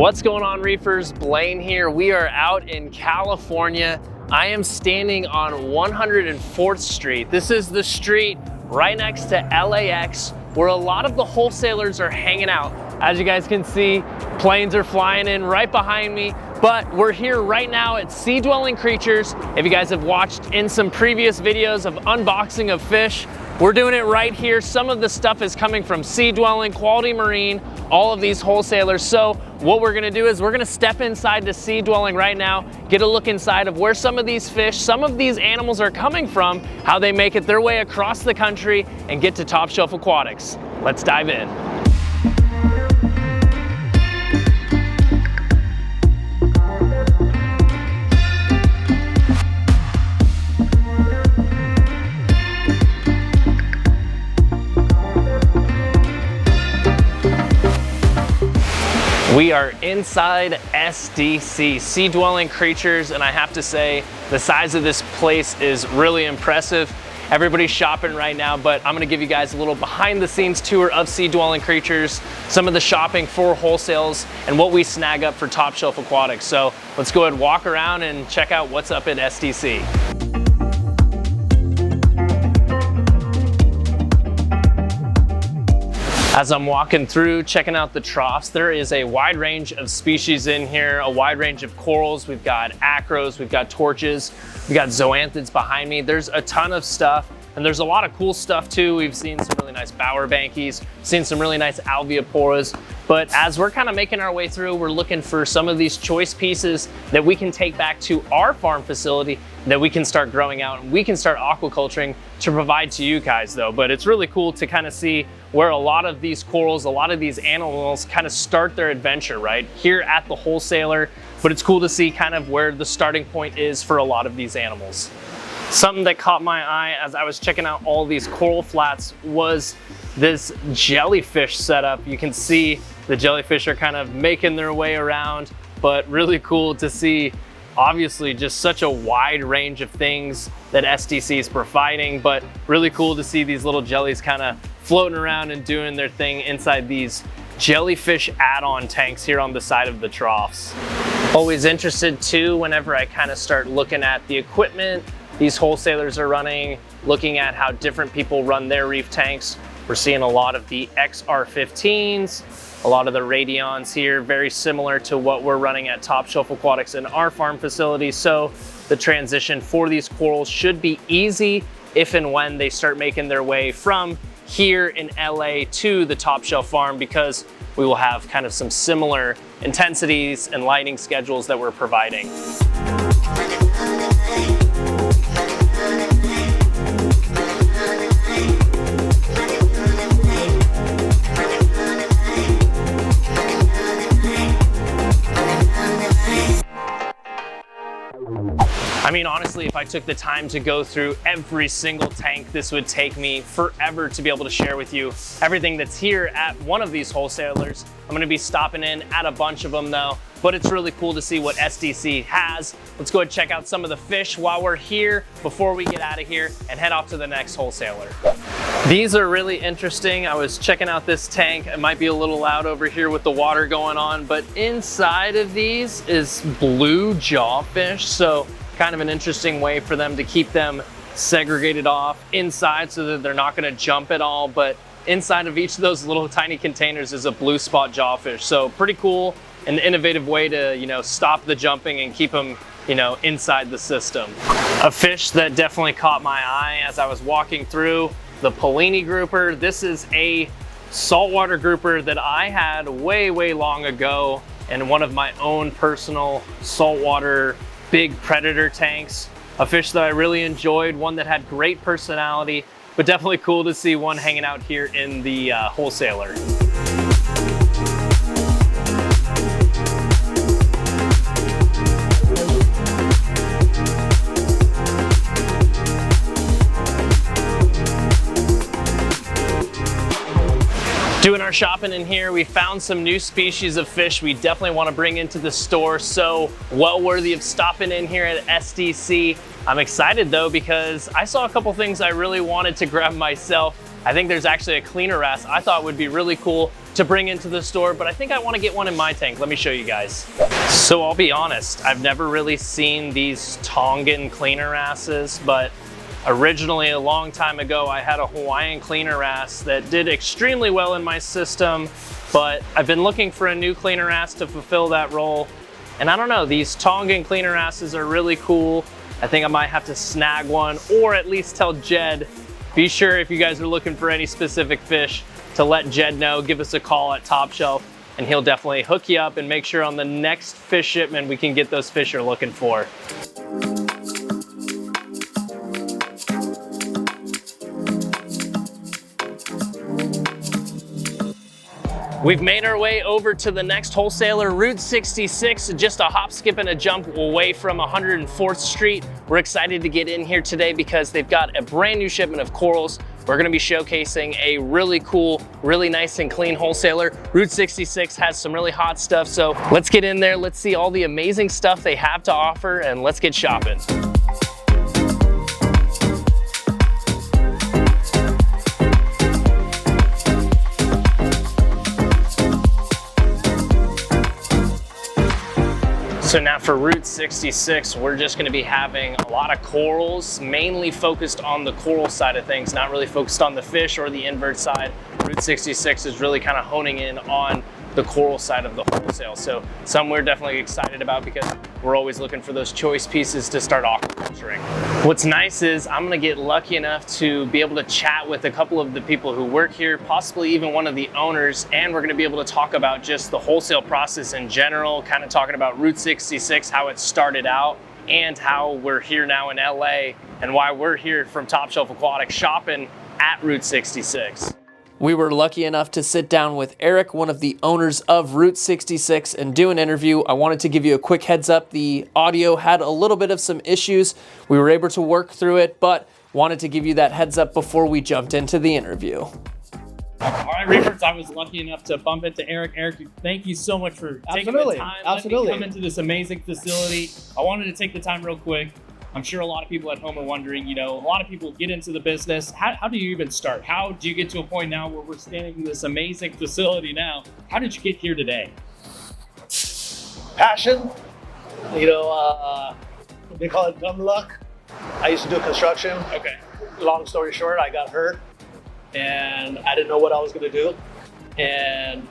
What's going on, reefers? Blaine here. We are out in California. I am standing on 104th Street. This is the street right next to LAX where a lot of the wholesalers are hanging out. As you guys can see, planes are flying in right behind me, but we're here right now at Sea Dwelling Creatures. If you guys have watched in some previous videos of unboxing of fish, we're doing it right here. Some of the stuff is coming from Sea Dwelling, Quality Marine, all of these wholesalers. So what we're gonna do is we're gonna step inside to Sea Dwelling right now, get a look inside of where some of these fish, some of these animals are coming from, how they make it their way across the country and get to Top Shelf Aquatics. Let's dive in. We are inside SDC, Sea Dwelling Creatures, and I have to say, the size of this place is really impressive. Everybody's shopping right now, but I'm gonna give you guys a little behind the scenes tour of Sea Dwelling Creatures, some of the shopping for wholesales, and what we snag up for Top Shelf Aquatics. So let's go ahead and walk around and check out what's up at SDC. As I'm walking through, checking out the troughs, there is a wide range of species in here, a wide range of corals. We've got acros, we've got torches, we've got zoanthids behind me. There's a ton of stuff, and there's a lot of cool stuff too. We've seen some really nice bower bankies, seen some really nice alveoporas. But as we're kind of making our way through, we're looking for some of these choice pieces that we can take back to our farm facility that we can start growing out and we can start aquaculturing to provide to you guys though. But it's really cool to kind of see where a lot of these corals, a lot of these animals kind of start their adventure, right? Here at the wholesaler, but it's cool to see kind of where the starting point is for a lot of these animals. Something that caught my eye as I was checking out all these coral flats was this jellyfish setup. You can see the jellyfish are kind of making their way around, but really cool to see, obviously just such a wide range of things that SDC is providing, but really cool to see these little jellies kind of floating around and doing their thing inside these jellyfish add-on tanks here on the side of the troughs. Always interested too whenever I kind of start looking at the equipment these wholesalers are running, looking at how different people run their reef tanks. We're seeing a lot of the XR15s, a lot of the Radions here, very similar to what we're running at Top Shelf Aquatics in our farm facility. So the transition for these corals should be easy if and when they start making their way from here in LA to the Top Shelf farm, because we will have kind of some similar intensities and lighting schedules that we're providing. I mean, honestly, if I took the time to go through every single tank, this would take me forever to be able to share with you everything that's here at one of these wholesalers. I'm gonna be stopping in at a bunch of them though, but it's really cool to see what SDC has. Let's go ahead and check out some of the fish while we're here before we get out of here and head off to the next wholesaler. These are really interesting. I was checking out this tank. It might be a little loud over here with the water going on, but inside of these is blue jawfish. So kind of an interesting way for them to keep them segregated off inside so that they're not going to jump at all. But inside of each of those little tiny containers is a blue spot jawfish. So pretty cool, an innovative way to, you know, stop the jumping and keep them, you know, inside the system. A fish that definitely caught my eye as I was walking through, the Polini grouper. This is a saltwater grouper that I had way long ago in one of my own personal saltwater big predator tanks. A fish that I really enjoyed, one that had great personality, but definitely cool to see one hanging out here in the wholesaler. Doing our shopping in here, we found some new species of fish we definitely want to bring into the store, so well worthy of stopping in here at SDC. I'm excited though because I saw a couple things I really wanted to grab myself. I think there's actually a cleaner wrasse I thought would be really cool to bring into the store, but I think I want to get one in my tank. Let me show you guys. So I'll be honest, I've never really seen these Tongan cleaner wrasses, but originally a long time ago, I had a Hawaiian cleaner wrasse that did extremely well in my system, but I've been looking for a new cleaner wrasse to fulfill that role. And I don't know, these Tongan cleaner wrasses are really cool. I think I might have to snag one, or at least tell Jed. Be sure if you guys are looking for any specific fish to let Jed know, give us a call at Top Shelf, and he'll definitely hook you up and make sure on the next fish shipment we can get those fish you're looking for. We've made our way over to the next wholesaler, Route 66, just a hop, skip, and a jump away from 104th Street. We're excited to get in here today because they've got a brand new shipment of corals. We're gonna be showcasing a really cool, really nice and clean wholesaler. Route 66 has some really hot stuff, so let's get in there, let's see all the amazing stuff they have to offer, and let's get shopping. So now for Route 66, we're just gonna be having a lot of corals, mainly focused on the coral side of things, not really focused on the fish or the invert side. Route 66 is really kind of honing in on the coral side of the wholesale. So some we're definitely excited about because we're always looking for those choice pieces to start aquaculturing. What's nice is I'm gonna get lucky enough to be able to chat with a couple of the people who work here, possibly even one of the owners, and we're gonna be able to talk about just the wholesale process in general, kind of talking about Route 66, how it started out, and how we're here now in LA, and why we're here from Top Shelf Aquatics shopping at Route 66. We were lucky enough to sit down with Eric, one of the owners of Route 66, and do an interview. I wanted to give you a quick heads up. The audio had a little bit of some issues. We were able to work through it, but wanted to give you that heads up before we jumped into the interview. All right, Reefers, I was lucky enough to bump into Eric. Eric, thank you so much for taking the time. Let me come into this amazing facility. I wanted to take the time real quick. I'm sure a lot of people at home are wondering, you know, a lot of people get into the business. How do you even start? How do you get to a point now where we're standing in this amazing facility now? How did you get here today? Passion, you know, they call it dumb luck. I used to do construction. Okay. Long story short, I got hurt and I didn't know what I was gonna do. And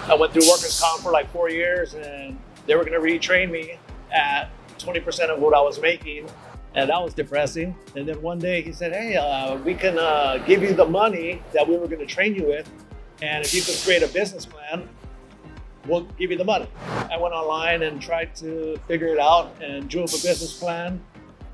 I went through workers' comp for like 4 years and they were gonna retrain me at 20% of what I was making, and that was depressing. And then one day he said, hey, we can give you the money that we were going to train you with, and if you could create a business plan, we'll give you the money. I went online and tried to figure it out and drew up a business plan,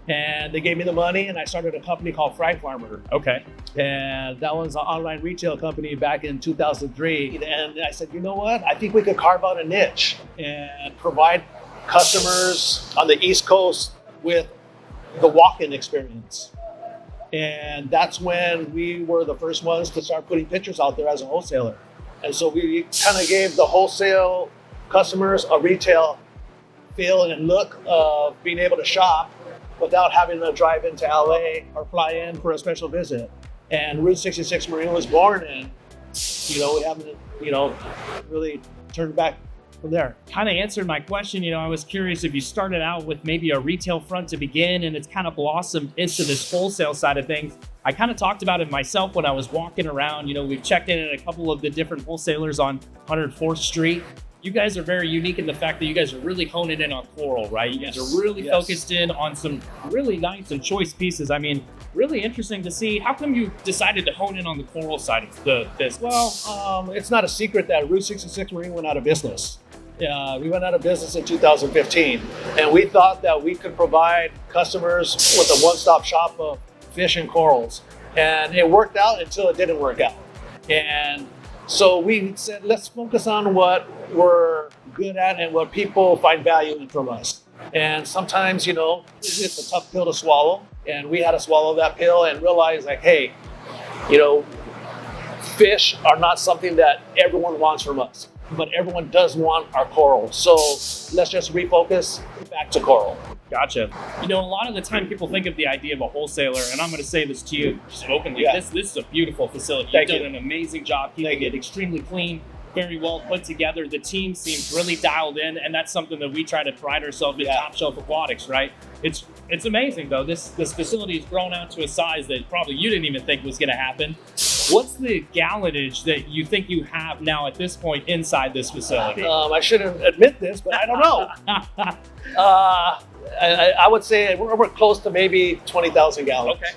and they gave me the money, and I started a company called Fry Farmer. Okay. And that was an online retail company back in 2003. And I said, you know what? I think we could carve out a niche and provide customers on the East Coast with the walk-in experience. And that's when we were the first ones to start putting pictures out there as a wholesaler. And so we kind of gave the wholesale customers a retail feel and look of being able to shop without having to drive into LA or fly in for a special visit. And Route 66 Marine was born, and we haven't, really turned back from there. Kind of answered my question. I was curious if you started out with maybe a retail front to begin and it's kind of blossomed into this wholesale side of things. I kind of talked about it myself when I was walking around. We've checked in at a couple of the different wholesalers on 104th Street. You guys are very unique in the fact that you guys are really honing in on coral, right? You guys are really focused in on some really nice and choice pieces. I mean, really interesting to see. How come you decided to hone in on the coral side of the business? Well, it's not a secret that Route 66 Marine went out of business. We went out of business in 2015, and we thought that we could provide customers with a one-stop shop of fish and corals. And it worked out until it didn't work out. And so we said, let's focus on what we're good at and what people find value in from us. And sometimes, it's a tough pill to swallow. And we had to swallow that pill and realize like, hey, fish are not something that everyone wants from us, but everyone does want our coral. So let's just refocus back to coral. Gotcha. A lot of the time people think of the idea of a wholesaler, and I'm going to say this to you just openly. Yeah. This is a beautiful facility. Thank You've you. done an amazing job keeping it extremely clean. very well put together. The team seems really dialed in, and that's something that we try to pride ourselves in Top Shelf Aquatics, right? It's amazing though. This facility has grown out to a size that probably you didn't even think was going to happen. What's the gallonage that you think you have now at this point inside this facility? I shouldn't admit this, but I don't know. I would say we're close to maybe 20,000 gallons. Okay.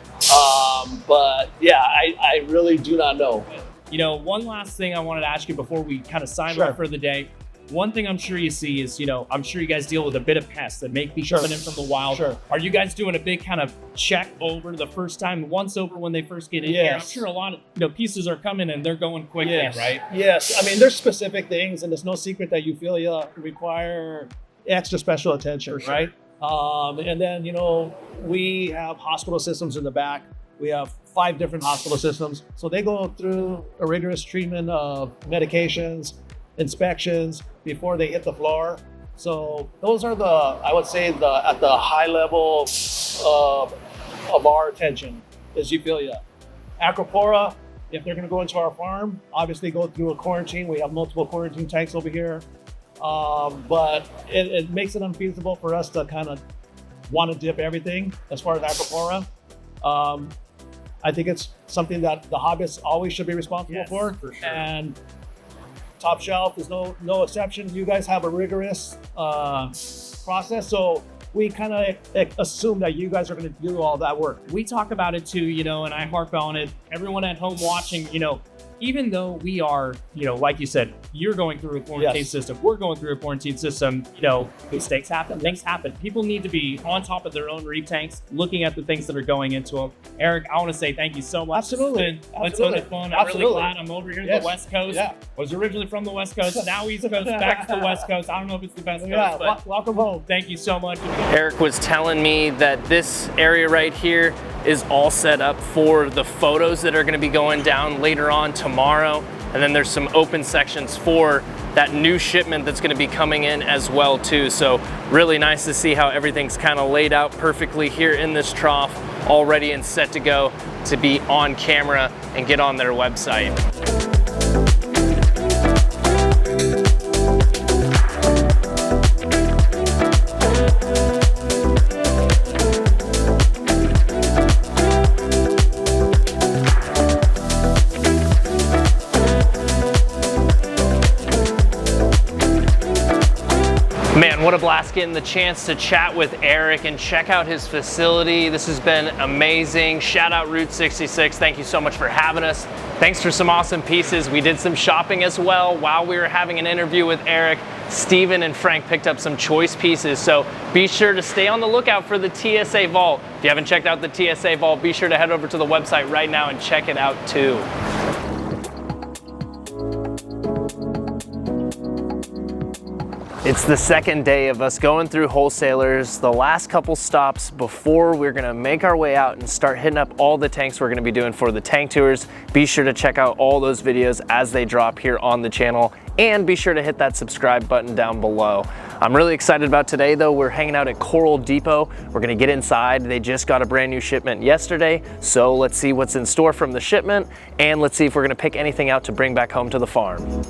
But yeah, I really do not know. You know, one last thing I wanted to ask you before we kind of sign off for the day. One thing I'm sure you see is, you know, I'm sure you guys deal with a bit of pests that may be coming in from the wild. Sure. Are you guys doing a big kind of check over the first time, once over when they first get in here? I'm sure a lot of pieces are coming and they're going quickly, right? Yes. I mean, there's specific things, and there's no secret that you feel you require extra special attention, right? And then, you know, we have hospital systems in the back. We have 5 different hospital systems. So they go through a rigorous treatment of medications, inspections before they hit the floor. So those are I would say at the high level of our attention is Euphilia. Acropora, if they're gonna go into our farm, obviously go through a quarantine. We have multiple quarantine tanks over here. But it makes it unfeasible for us to kind of want to dip everything as far as Acropora. I think it's something that the hobbyists always should be responsible for sure. And Top Shelf is no exception. You guys have a rigorous process, so we kind of assume that you guys are going to do all that work. We talk about it too, you know, and I harp on it. Everyone at home watching, you know, even though we are, you know, like you said, you're going through a quarantine system, we're going through a quarantine system, you know, mistakes happen, things happen. People need to be on top of their own reef tanks, looking at the things that are going into them. Eric, I want to say thank you so much. Absolutely. It's been fun. I'm really glad I'm over here in the West Coast. Was originally from the West Coast, now East Coast, back to the West Coast. I don't know if it's the best coast, but welcome home. Thank you so much. Eric was telling me that this area right here is all set up for the photos that are going to be going down later on tomorrow. And then there's some open sections for that new shipment that's going to be coming in as well too. So really nice to see how everything's kind of laid out perfectly here in this trough, all ready and set to go to be on camera and get on their website. Man, what a blast getting the chance to chat with Eric and check out his facility. This has been amazing. Shout out Route 66. Thank you so much for having us. Thanks for some awesome pieces. We did some shopping as well while we were having an interview with Eric. Steven and Frank picked up some choice pieces, so be sure to stay on the lookout for the TSA Vault. If you haven't checked out the TSA Vault, be sure to head over to the website right now and check it out too. It's the second day of us going through Wholesalers, the last couple stops before we're gonna make our way out and start hitting up all the tanks we're gonna be doing for the tank tours. Be sure to check out all those videos as they drop here on the channel, and be sure to hit that subscribe button down below. I'm really excited about today though. We're hanging out at Coral Depot. We're gonna get inside. They just got a brand new shipment yesterday, so let's see what's in store from the shipment, and let's see if we're gonna pick anything out to bring back home to the farm.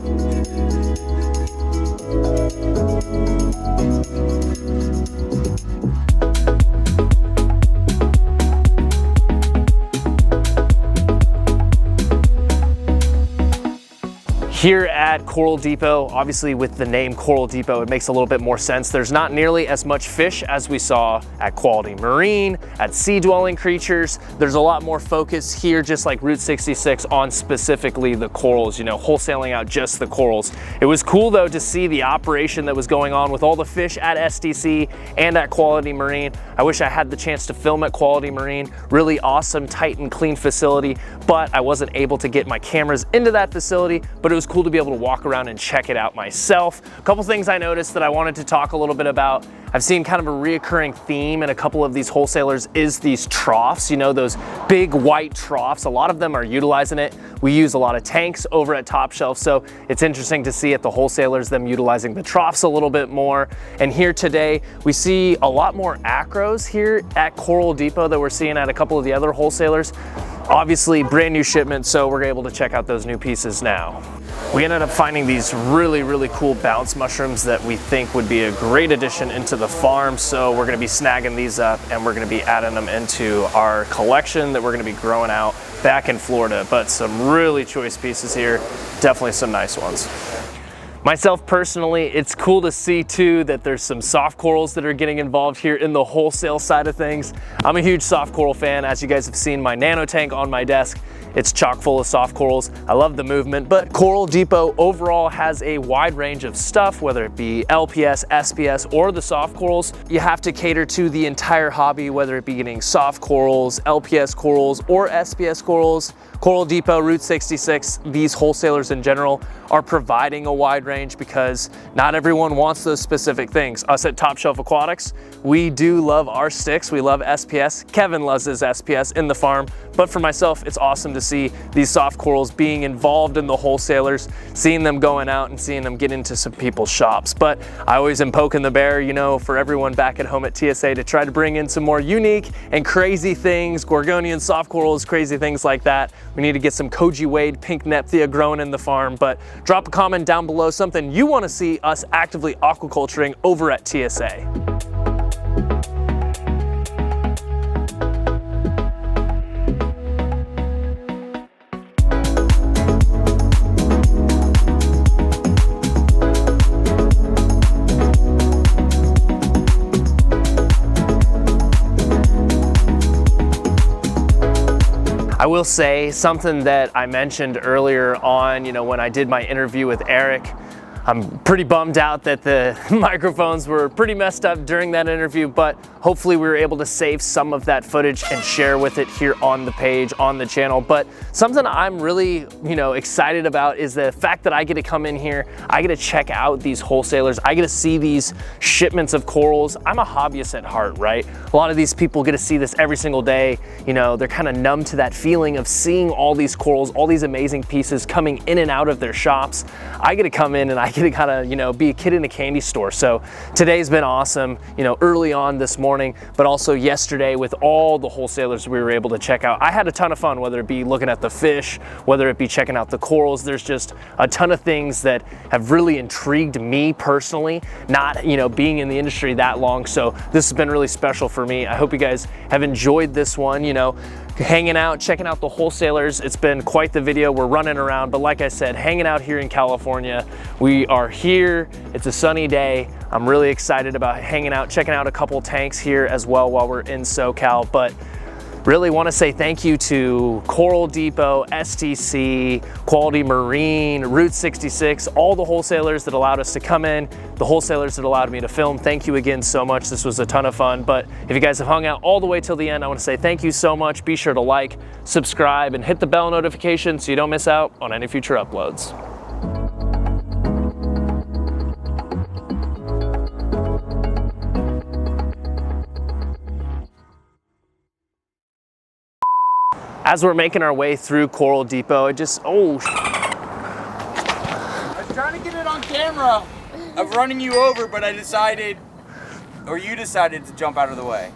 Here at Coral Depot, obviously with the name Coral Depot, it makes a little bit more sense. There's not nearly as much fish as we saw at Quality Marine, at Sea Dwelling Creatures. There's a lot more focus here, just like Route 66, on specifically the corals, you know, wholesaling out just the corals. It was cool though to see the operation that was going on with all the fish at SDC and at Quality Marine. I wish I had the chance to film at Quality Marine. Really awesome, tight and clean facility, but I wasn't able to get my cameras into that facility, but it was cool to be able to walk around and check it out myself. A couple things I noticed that I wanted to talk a little bit about. I've seen kind of a reoccurring theme in a couple of these wholesalers is these troughs, you know, those big white troughs. A lot of them are utilizing it. We use a lot of tanks over at Top Shelf, so it's interesting to see at the wholesalers them utilizing the troughs a little bit more. And here today, we see a lot more acros here at Coral Depot that we're seeing at a couple of the other wholesalers. Obviously brand new shipment, so we're able to check out those new pieces now. We ended up finding these really cool bounce mushrooms that we think would be a great addition into the farm. So we're gonna be snagging these up and we're gonna be adding them into our collection that we're gonna be growing out back in Florida. But some really choice pieces here, definitely some nice ones. Myself personally, it's cool to see too that there's some soft corals that are getting involved here in the wholesale side of things. I'm a huge soft coral fan. As you guys have seen my nano tank on my desk, it's chock full of soft corals. I love the movement, but Coral Depot overall has a wide range of stuff, whether it be LPS, SPS, or the soft corals. You have to cater to the entire hobby, whether it be getting soft corals, LPS corals, or SPS corals. Coral Depot, Route 66, these wholesalers in general are providing a wide range because not everyone wants those specific things. Us at Top Shelf Aquatics, we do love our sticks. We love SPS. Kevin loves his SPS in the farm. But for myself, it's awesome to see these soft corals being involved in the wholesalers, seeing them going out and seeing them get into some people's shops. But I always am poking the bear, you know, for everyone back at home at TSA to try to bring in some more unique and crazy things, Gorgonian soft corals, crazy things like that. We need to get some Koji Wade pink Nephthia growing in the farm, but drop a comment down below something you want to see us actively aquaculturing over at TSA. I will say something that I mentioned earlier on, you know, when I did my interview with Eric. I'm pretty bummed out that the microphones were pretty messed up during that interview, but hopefully we were able to save some of that footage and share with it here on the page, on the channel. But something I'm really, you know, excited about is the fact that I get to come in here, I get to check out these wholesalers, I get to see these shipments of corals. I'm a hobbyist at heart, right? A lot of these people get to see this every single day. You know, they're kind of numb to that feeling of seeing all these corals, all these amazing pieces coming in and out of their shops. I get to come in and I get to kind of, you know, be a kid in a candy store. So today's been awesome, you know, early on this morning, but also yesterday with all the wholesalers we were able to check out. I had a ton of fun, whether it be looking at the fish, whether it be checking out the corals. There's just a ton of things that have really intrigued me personally, not, you know, being in the industry that long. So this has been really special for me. I hope you guys have enjoyed this one, you know, hanging out, checking out the wholesalers. It's been quite the video. We're running around, but like I said, hanging out here in California. We are here. It's a sunny day. I'm really excited about hanging out, checking out a couple tanks here as well while we're in SoCal. But really want to say thank you to Coral Depot, STC, Quality Marine, Route 66, all the wholesalers that allowed us to come in, the wholesalers that allowed me to film. Thank you again so much. This was a ton of fun. But if you guys have hung out all the way till the end, I want to say thank you so much. Be sure to like, subscribe, and hit the bell notification so you don't miss out on any future uploads. As we're making our way through Coral Depot, I was trying to get it on camera of running you over, but I decided, or you decided to jump out of the way.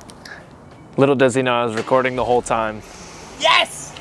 Little does he know I was recording the whole time. Yes!